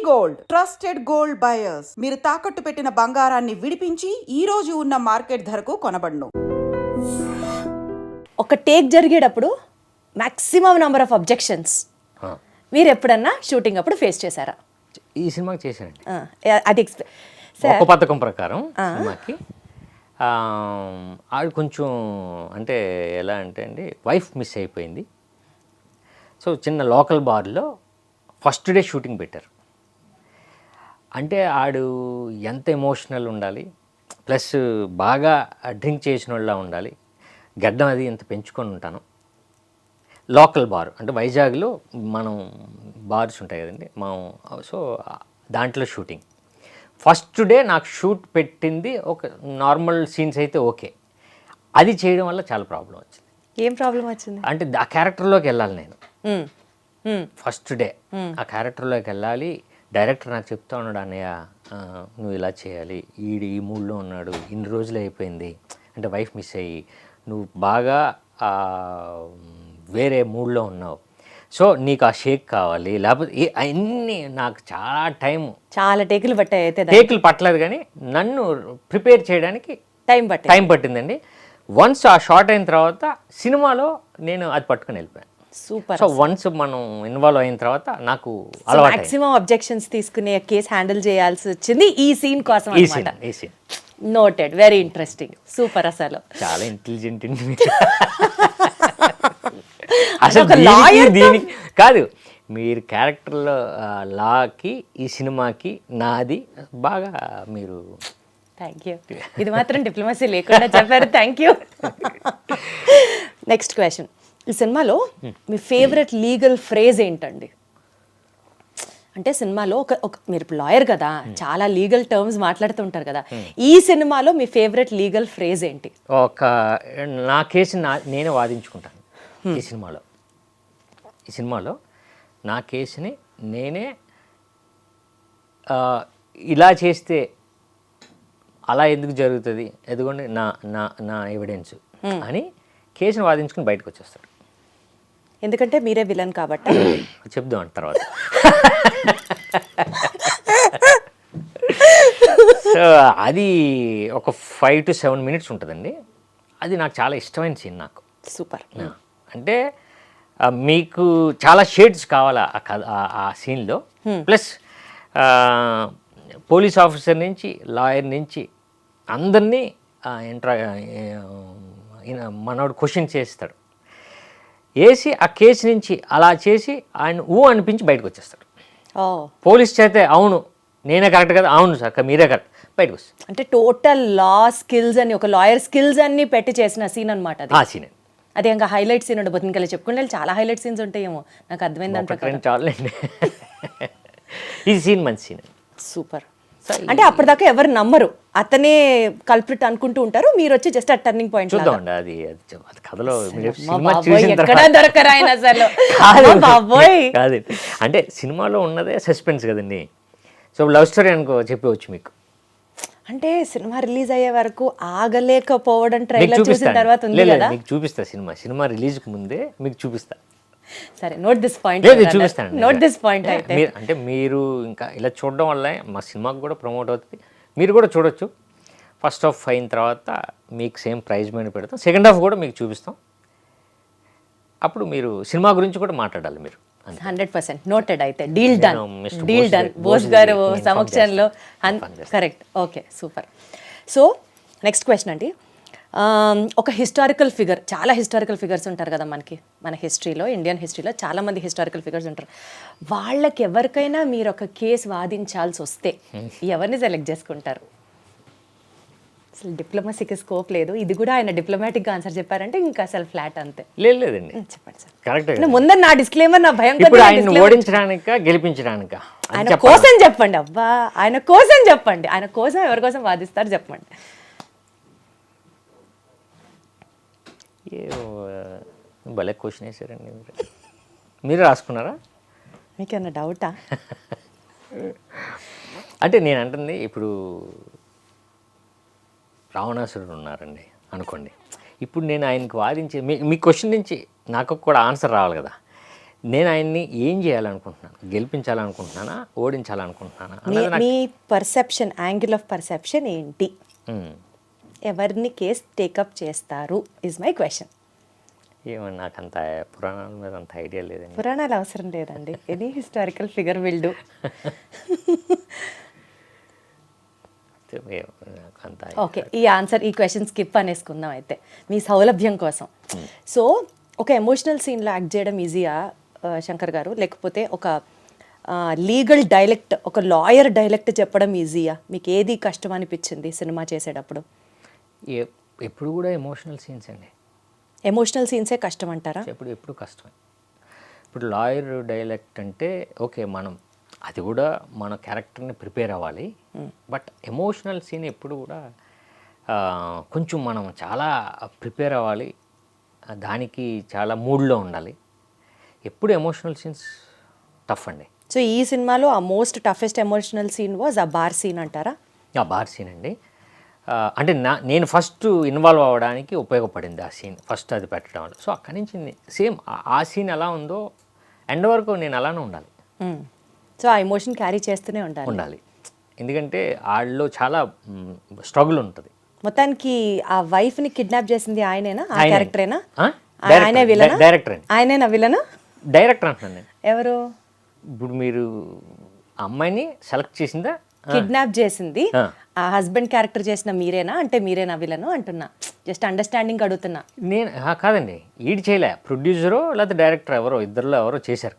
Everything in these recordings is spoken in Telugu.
గోల్డ్ ట్రస్టెడ్ గోల్డ్ బయర్స్ మీరు తాకట్టు పెట్టిన బంగారాన్ని విడిపించి ఈ రోజు ఉన్న మార్కెట్ ధరకు కొనబడును. ఒక టేక్ జరిగేటప్పుడు మ్యాక్సిమం నెంబర్ ఆఫ్ అబ్జెక్షన్స్ మీరు ఎప్పుడన్నా షూటింగ్ అప్పుడు ఫేస్ చేశారా? ఈ సినిమాకి చేశానండి. అది ఒక పథకం ప్రకారం సినిమాకి ఆవిడ కొంచెం అంటే ఎలా అంటే అండి, వైఫ్ మిస్ అయిపోయింది. సో చిన్న లోకల్ బార్లో ఫస్ట్ డే షూటింగ్ పెట్టారు. అంటే ఆడు ఎంత ఎమోషనల్ ఉండాలి, ప్లస్ బాగా డ్రింక్ చేసిన వాళ్ళ ఉండాలి. గడ్డం అది ఎంత పెంచుకొని ఉంటాను. లోకల్ బార్ అంటే వైజాగ్లో మనం బార్స్ ఉంటాయి కదండి సో దాంట్లో షూటింగ్. ఫస్ట్ డే నాకు షూట్ పెట్టింది ఒక నార్మల్ సీన్స్ అయితే ఓకే, అది చేయడం వల్ల చాలా ప్రాబ్లం వచ్చింది. ఏం ప్రాబ్లం వచ్చింది అంటే ఆ క్యారెక్టర్లోకి వెళ్ళాలి నేను. ఫస్ట్ డే ఆ క్యారెక్టర్లోకి వెళ్ళాలి. డైరెక్టర్ నాకు చెప్తా ఉన్నాడు, అన్నయ్య నువ్వు ఇలా చేయాలి, ఈ మూడ్లో ఉన్నాడు, ఇన్ని రోజులు అయిపోయింది అంటే వైఫ్ మిస్ అయ్యి నువ్వు బాగా వేరే మూడ్లో ఉన్నావు, సో నీకు ఆ షేక్ కావాలి, లేకపోతే అన్నీ నాకు చాలా టేకులు పట్టాయి. అయితే టేకులు పట్టలేదు కానీ నన్ను ప్రిపేర్ చేయడానికి టైం పట్టిందండి. వన్స్ ఆ షార్ట్ అయిన తర్వాత సినిమాలో నేను అది పట్టుకుని వెళ్ళిపోయాను. సూపర్. సో వన్స్ మనం ఇన్వాల్వ్ అయిన తర్వాత నాకు అలవాటు. మాక్సిమం అబ్జెక్షన్స్ తీసుకునే కేసు హ్యాండిల్ చేయాల్సి వచ్చింది ఈ సీన్ కోసం. ఈ scene noted. Very interesting. Super. అసలు చాలా ఇంటెలిజెంట్ అసలు దీనికి కాదు, మీరు క్యారెక్టర్లో లాకి ఈ సినిమాకి నాది బాగా మీరు. Thank you. ఇది మాత్రం డిప్లొమసీ లేకుండా చెప్పారు. Thank you. Next question. ఈ సినిమాలో మీ ఫేవరెట్ లీగల్ ఫ్రేజ్ ఏంటండి? అంటే సినిమాలో ఒక మీరు లాయర్ కదా, చాలా లీగల్ టర్మ్స్ మాట్లాడుతుంటారు కదా, ఈ సినిమాలో మీ ఫేవరెట్ లీగల్ ఫ్రేజ్ ఏంటి? నా కేసు నేనే వాదించుకుంటాను. ఈ సినిమాలో నా కేసుని నేనే ఇలా చేస్తే అలా ఎందుకు జరుగుతుంది, ఎదుగోండి నా నా నా ఎవిడెన్స్ అని కేసుని వాదించుకుని బయటకు వచ్చేస్తాడు. ఎందుకంటే మీరే విలన్ కాబట్టి. చెప్దాం అంట తర్వాత. సో అది ఒక 5 to 7 minutes ఉంటుందండి. అది నాకు చాలా ఇష్టమైన సీన్. నాకు సూపర్. అంటే మీకు చాలా షేడ్స్ కావాలా ఆ సీన్లో. ప్లస్ పోలీస్ ఆఫీసర్ నుంచి లాయర్ నుంచి అందరినీ మనోడు క్వశ్చన్ చేస్తాడు. వేసి ఆ కేసు నుంచి అలా చేసి ఆయన అనిపించి బయటకు వచ్చేస్తాడు. పోలీస్ చేతే అవును నేనే కరెక్ట్ కదా, అవును సార్ మీరే కరెక్ట్, బయటకు వస్తాడు. అంటే టోటల్ లా స్కిల్స్ అని, ఒక లాయర్ స్కిల్స్ అన్ని పెట్టి చేసిన సీన్ అనమాట. ఆ సీన్ అది ఇంకా హైలైట్ సీన్ ఉండబోతుంది. ఇంకా చెప్పుకుంటే చాలా హైలైట్ సీన్స్ ఉంటాయేమో, నాకు అర్థమైంది అంటే చాలండి. ఈ సీన్ మంచి సీన్. సూపర్. అంటే అప్పటిదాకా ఎవరు నమ్మరు, అతనే కల్ప్రిట్ అనుకుంటూ ఉంటారు, మీరు వచ్చి జస్ట్ ఆ టర్నింగ్ పాయింట్ చూద్దామండి. అది కథలో ఎక్కడ దొరకరు ఆయన అసలు. కాదు అంటే సినిమాలో ఉన్నదే సస్పెన్స్ కదండి. సో లవ్ స్టోరీ అనుకో చెప్పవచ్చు మీకు. అంటే సినిమా రిలీజ్ అయ్యే వరకు ఆగలేకపోవడం ట్రైలర్ చూసిన తర్వాత ఉంది కదా. మీకు చూపిస్తా సినిమా రిలీజ్కి ముందే మీకు చూపిస్తా. సరే, నోట్ దిస్ పాయింట్. చూపిస్తాను. Note this point. అయితే అంటే మీరు ఇంకా ఇలా చూడడం వల్ల మా సినిమాకి కూడా ప్రమోట్ అవుతుంది, మీరు కూడా చూడొచ్చు. ఫస్ట్ హాఫ్ అయిన తర్వాత మీకు సేమ్ ప్రైజ్ మనీ పెడతాం, సెకండ్ హాఫ్ కూడా మీకు చూపిస్తాం. అప్పుడు మీరు సినిమా గురించి కూడా మాట్లాడాలి మీరు. 100% నోటెడ్. అయితే డీల్ డన్ బోస్ గారు సమక్షంలో. Correct. Okay, super. So next question అండి. ఒక హిస్టారికల్ ఫిగర్, చాలా హిస్టారికల్ ఫిగర్స్ ఉంటారు కదా మనకి, మన హిస్టరీలో, ఇండియన్ హిస్టరీలో చాలామంది హిస్టారికల్ ఫిగర్స్ ఉంటారు. వాళ్ళకి ఎవరికైనా మీరు ఒక కేసు వాదించాల్సి వస్తే ఎవరిని సెలెక్ట్ చేసుకుంటారు? అసలు డిప్లొమసీకి స్కోప్ లేదు. ఇది కూడా ఆయన డిప్లొమాటిక్గా ఆన్సర్ చెప్పారంటే ఇంకా అసలు ఫ్లాట్ అంతే. లేదండి, చెప్పండి సార్. కరెక్ట్. ముందు నా డిస్క్లైమర్, నా భయం ఓడించడానిక గెలిపించడానిక ఆయన కోసం చెప్పండి. అబ్బా, ఆయన కోసం చెప్పండి. ఆయన కోసం ఎవరి కోసం వాదిస్తారు చెప్పండి. భలే క్వశ్చన్ వేసారండి. మీరు రాసుకున్నారా? మీకేమన్నా డౌటా? అంటే నేను అంటుంది, ఇప్పుడు రావణాసురుడు ఉన్నారండి అనుకోండి. ఇప్పుడు నేను ఆయనకు వాదించి మీ క్వశ్చన్ నుంచి నాకు కూడా ఆన్సర్ రావాలి కదా. నేను ఆయన్ని ఏం చేయాలనుకుంటున్నాను, గెలిపించాలనుకుంటున్నానా, ఓడించాలనుకుంటున్నానా మీ అన్నది నాకు మీ పర్సెప్షన్, యాంగిల్ ఆఫ్ పర్సెప్షన్ ఏంటి? మ్మ్. ఎవరిని కేస్ టేకప్ చేస్తారు ఇస్ మై క్వశ్చన్. ఏమన్నా నాకు అంత పురాణాల మీద అంత ఐడియా లేదండి. పురాణాలు అవసరం లేదండి, any historical figure will do. నాకు అంత ఓకే, ఈ ఆన్సర్, ఈ క్వశ్చన్ స్కిప్ అనేసుకుందాం అయితే మీ సౌలభ్యం కోసం. సో ఒక ఎమోషనల్ సీన్లో యాక్ట్ చేయడం ఈజీయా శంకర్ గారు, లేకపోతే ఒక లీగల్ డైలెక్ట్, ఒక లాయర్ డైలెక్ట్ చెప్పడం ఈజీయా? మీకు ఏది కష్టం అనిపించింది సినిమా చేసేటప్పుడు? ఎప్పుడు కూడా ఎమోషనల్ సీన్స్ అండి. ఎమోషనల్ సీన్సే కష్టం అంటారా? ఎప్పుడు కష్టమే. ఇప్పుడు లాయర్ డైలెక్ట్ అంటే ఓకే, మనం అది కూడా మన క్యారెక్టర్ని ప్రిపేర్ అవ్వాలి. బట్ ఎమోషనల్ సీన్ ఎప్పుడు కూడా కొంచెం మనం చాలా ప్రిపేర్ అవ్వాలి, దానికి చాలా మూడ్లో ఉండాలి. ఎప్పుడు ఎమోషనల్ సీన్స్ టఫ్ అండి. సో ఈ సినిమాలో ఆ most toughest emotional scene was ఆ బార్ సీన్ అంటారా? ఆ బార్ సీన్ అండి. అంటే నేను ఫస్ట్ ఇన్వాల్వ్ అవ్వడానికి ఉపయోగపడింది ఆ సీన్, ఫస్ట్ అది పెట్టడం వల్ల. సో అక్కడి నుంచి సేమ్ ఆ సీన్ ఎలా ఉందో ఎండ్ వరకు నేను అలానే ఉండాలి. సో ఆ ఎమోషన్ క్యారీ చేస్తూనే ఉండాలి. ఎందుకంటే వాళ్ళలో చాలా స్ట్రగుల్ ఉంటుంది. మొత్తానికి ఆ వైఫ్ని కిడ్నాప్ చేసింది ఆయనేనా? ఆ ఆయనే. క్యారెక్టరేనా? డైరెక్టర్. ఆయనే విలనా? డైరెక్టర్ అండి. ఆయనేనా విలనా? డైరెక్టర్ అంటున్నాను నేను. ఎవరు ఇప్పుడు మీరు అమ్మాయిని సెలెక్ట్ చేసిందా? కిడ్నాప్ చేసింది ఆ. ఆ హస్బెండ్ క్యారెక్టర్ చేసిన మీరేనా? అంటే మీరేనా విలను అంటున్నా, జస్ట్ అండర్స్టాండింగ్ అడుగుతున్నా. నేను కాదండి, ఈడు చేయలే, ప్రొడ్యూసరో లేకపోతే డైరెక్టర్ ఎవరో, ఇద్దరులో ఎవరో చేశారు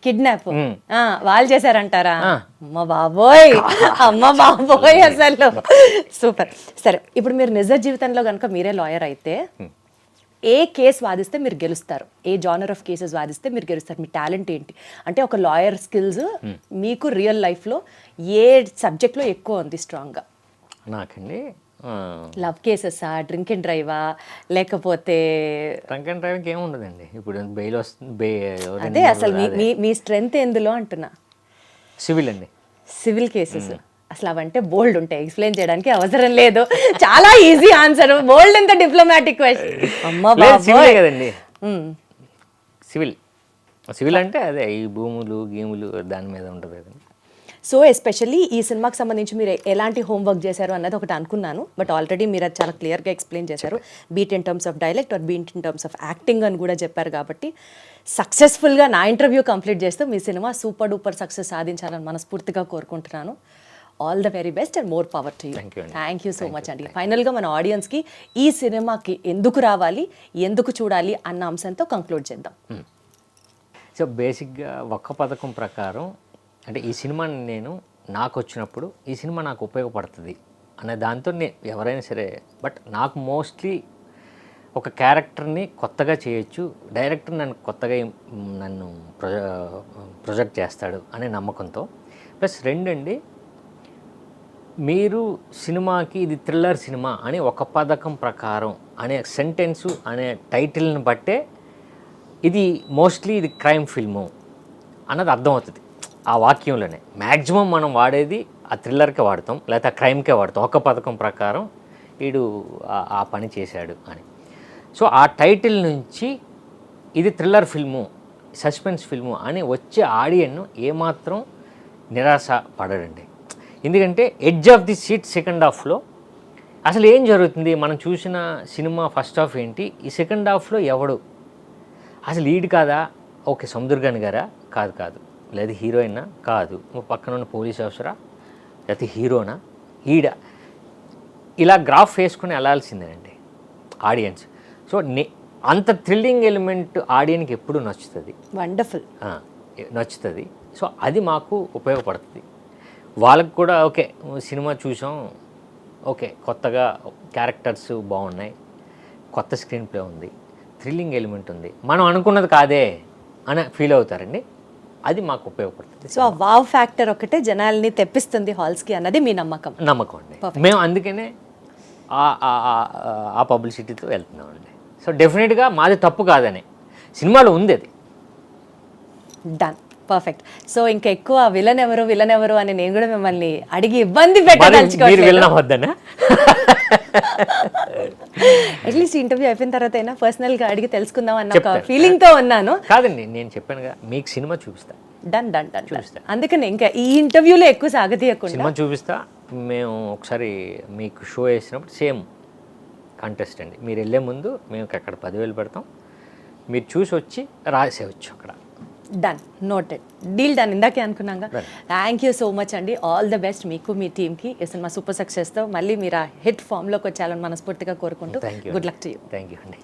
కిడ్నాప్ వాళ్ళు చేశారంటారా? అమ్మ బాబోయ్, అమ్మ బాబోయ్, అసలు సూపర్. సరే, ఇప్పుడు మీరు నిజ జీవితంలో కనుక మీరే లాయర్ అయితే ఏ కేసు వాదిస్తే మీరు గెలుస్తారు? ఏ జానర్ ఆఫ్ కేసెస్ వాదిస్తే మీరు గెలుస్తారు? మీ టాలెంట్ ఏంటి? అంటే ఒక లాయర్ స్కిల్స్ మీకు రియల్ లైఫ్లో ఏ సబ్జెక్ట్లో ఎక్కువ ఉంది స్ట్రాంగ్గా? నాకండి లవ్ కేసెసా, డ్రింక్ అండ్ డ్రైవా, లేకపోతే డ్రంక్ అండ్ డ్రైవింగ్ ఏమి ఉండదండి. ఇప్పుడు బెయిల్ వస్తుంది, అదే అసలు మీ స్ట్రెంగ్త్ ఎందులో అంటున్నా. సివిల్ అండి. సివిల్ కేసెస్ అసలు అవంటే బోల్డ్ ఉంటాయి, ఎక్స్ప్లెయిన్ చేయడానికి అవసరం లేదు, చాలా ఈజీ ఆన్సర్. బోల్డ్ ఎంత డిప్లొమాటిక్ క్వశ్చన్. అమ్మ బాబోయ్ కదండి సివిల్ అంటే అదే ఈ భూములు గీములు దాని మీద ఉంటుంది కదండి. సో ఎస్పెషల్లీ ఈ సినిమాకి సంబంధించి మీరు ఎలాంటి హోంవర్క్ చేశారు అన్నది ఒకటి అనుకున్నాను, బట్ ఆల్రెడీ మీరు అది చాలా క్లియర్గా ఎక్స్ప్లెయిన్ చేశారు. Beat in terms of dialect or beat in terms of acting అని కూడా చెప్పారు. కాబట్టి సక్సెస్ఫుల్గా నా ఇంటర్వ్యూ కంప్లీట్ చేస్తూ మీ సినిమా సూపర్ డూపర్ సక్సెస్ సాధించాలని మనస్ఫూర్తిగా కోరుకుంటున్నాను. All the very best and more power to you. Thank you so much అండి. ఫైనల్గా మన ఆడియన్స్కి ఈ సినిమాకి ఎందుకు రావాలి, ఎందుకు చూడాలి అన్న అంశంతో కంక్లూడ్ చేద్దాం. సో బేసిక్గా ఒక్క పథకం ప్రకారం అంటే ఈ సినిమాని నేను నాకు వచ్చినప్పుడు ఈ సినిమా నాకు ఉపయోగపడుతుంది అనే దాంతో ఎవరైనా సరే, బట్ నాకు మోస్ట్లీ ఒక క్యారెక్టర్ని కొత్తగా చేయొచ్చు, డైరెక్టర్ నన్ను ప్రొజెక్ట్ చేస్తాడు అనే నమ్మకంతో. ప్లస్ రెండండి, మీరు సినిమాకి ఇది థ్రిల్లర్ సినిమా అని ఒక పథకం ప్రకారం అనే సెంటెన్సు అనే టైటిల్ని బట్టే ఇది మోస్ట్లీ ఇది క్రైమ్ ఫిల్ము అన్నది అర్థమవుతుంది. ఆ వాక్యంలోనే మ్యాక్సిమం మనం వాడేది ఆ థ్రిల్లర్కే వాడతాం, లేకపోతే ఆ క్రైమ్కే వాడతాం. ఒక పథకం ప్రకారం వీడు ఆ పని చేశాడు అని. సో ఆ టైటిల్ నుంచి ఇది థ్రిల్లర్ ఫిల్ము, సస్పెన్స్ ఫిల్ము అని వచ్చే ఆడియన్ను ఏమాత్రం నిరాశ పడడండి. ఎందుకంటే edge of the seat second హాఫ్లో అసలు ఏం జరుగుతుంది, మనం చూసిన సినిమా ఫస్ట్ హాఫ్ ఏంటి, ఈ సెకండ్ హాఫ్లో ఎవడు అసలు లీడ్ కాదా, ఓకే సముద్రగాని గారా, కాదు, లేదా హీరోయినా, కాదు పక్కన ఉన్న పోలీస్ ఆఫీసరా, లేకపోతే హీరోనా, ఈడ, ఇలా గ్రాఫ్ వేసుకుని వెళ్ళాల్సిందేనండి ఆడియన్స్. సో అంత థ్రిల్లింగ్ ఎలిమెంట్ ఆడియన్కి ఎప్పుడు నచ్చుతుంది, వండర్ఫుల్ నచ్చుతుంది. సో అది మాకు ఉపయోగపడుతుంది. వాళ్ళకు కూడా ఓకే సినిమా చూసాం, ఓకే కొత్తగా క్యారెక్టర్స్ బాగున్నాయి, కొత్త స్క్రీన్ ప్లే ఉంది, థ్రిల్లింగ్ ఎలిమెంట్ ఉంది, మనం అనుకున్నది కాదే అని ఫీల్ అవుతారండి. అది మాకు ఉపయోగపడుతుంది. సో ఆ వావ్ ఫ్యాక్టర్ ఒకటే జనాల్ని తెప్పిస్తుంది హాల్స్కి అన్నది మీ నమ్మకం అండి. మేము అందుకనే ఆ పబ్లిసిటీతో వెళ్తున్నామండి. సో డెఫినెట్గా మాది తప్పు కాదని సినిమాలో ఉంది అది. Done, perfect. సో ఇంకా ఎక్కువ విలన్ ఎవరు అని నేను కూడా మిమ్మల్ని అడిగి ఇబ్బంది పెట్టదలుచుకోవట్లేదు. అట్లీస్ట్ ఇంటర్వ్యూ అయిపోయిన తర్వాత అయినా పర్సనల్గా అడిగి తెలుసుకుందాం అన్న ఒక చెప్తాను. ఫీలింగ్తో ఉన్నాను. కాదండి, నేను చెప్పానుగా మీకు సినిమా చూపిస్తా, డన్ డన్ డన్ చూపిస్తా. అందుకని ఇంకా ఈ ఇంటర్వ్యూలో ఎక్కువ సాగతీయకుండా సినిమా చూపిస్తా. మేము ఒకసారి మీకు షో వేసినప్పుడు సేమ్ కంటెస్ట్ అండి. మీరు వెళ్ళే ముందు మేము అక్కడ 10,000 పెడతాం, మీరు చూసి వచ్చి రాసేవచ్చు అక్కడ. Done, noted, deal done. ఇందాకే అనుకున్నాగా. థ్యాంక్ యూ సో మచ్ అండి. ఆల్ ద బెస్ట్ మీకు, మీ టీమ్కి. ఈ సినిమా సూపర్ సక్సెస్తో మళ్ళీ మీరు ఆ హిట్ ఫామ్లోకి వచ్చాలని మనస్ఫూర్తిగా కోరుకుంటూ thank you. Good luck to you. Thank you అండి.